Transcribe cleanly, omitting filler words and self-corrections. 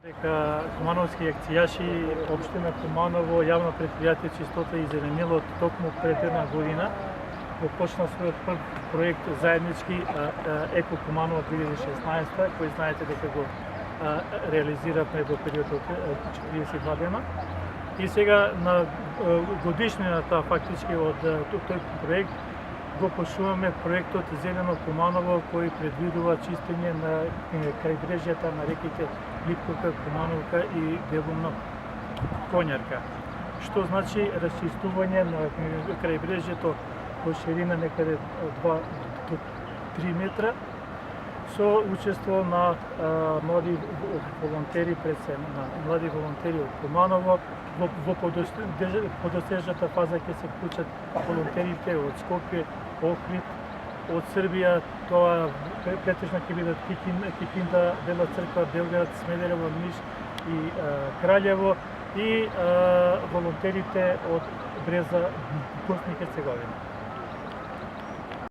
Дека Кумановски акцијаши, општина Куманово, јавно предпријатие Чистота и зеленило токму пред една година го почна својот прв проект заеднички Еко Куманово 2016, кој знаете дека го реализиравме во период од 42 дена. И сега на годишнината фактички од тој проект го почнуваме проектот Зелено Куманово, кој предвидува чистење на крајбрежјата на реките Липковка, Кумановка и делумно Конјарка. Што значи расчистување на крајбрежјето во ширина некаде 2 до 3 метра со учество на млади волонтери, пред се на млади волонтери од Куманово. Во подосежната фаза ќе се вклучат волонтерите од Скопје, Охрид, од Србија, тоа претежно ќе бидат Кикинда, Бела Црква, Белград, Смедерево, Ниш и Краљево и волонтерите од Бреза, Босна и Херцеговина.